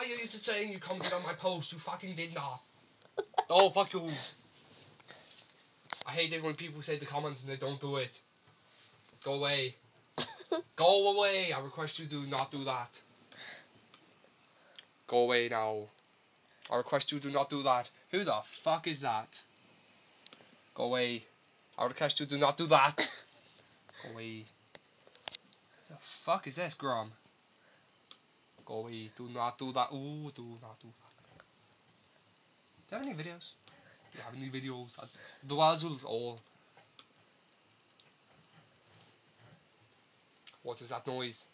you used to saying you commented on my post. You fucking did not. Oh, fuck you. I hate it when people say the comments and they don't do it. Go away. Go away. I request you do not do that. Go away now. I request you do not do that. Who the fuck is that? Go away. I request you do not do that. Go away. Who the fuck is this, Grom? Go away. Do not do that. Ooh, do not do that. Do you have any videos? Do you have any videos? The Wazzles all. What is that noise?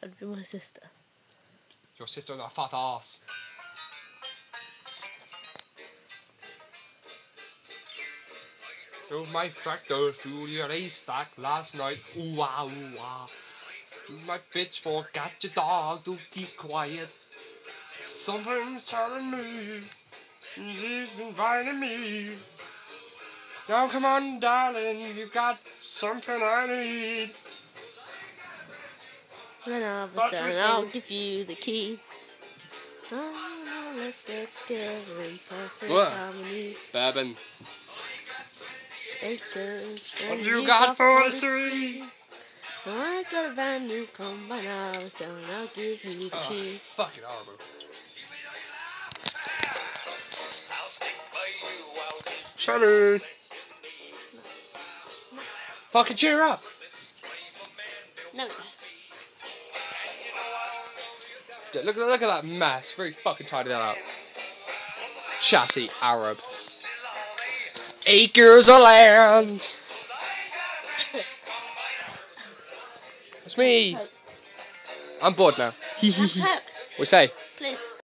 That'd be my sister. Your sister and a fat ass. Drove my tractor through your haystack last night. Ooh wah, ooh wah. Use my pitchfork at your dog to keep quiet. Something's telling me he's inviting me. Now come on, darling, you got something I need. When I was done, I'll give you the key. Oh, let's get together in perfect harmony. Bourbon. Acres, And you got 43. I got a brand new combine. I was done, I'll give you the key. Fucking horrible. Sammy. Fucking cheer up. No. Yeah, look at that mess. Very fucking tidy that up. Chatty Arab. Acres of land. It's me. I'm bored now. Coke, We say. please.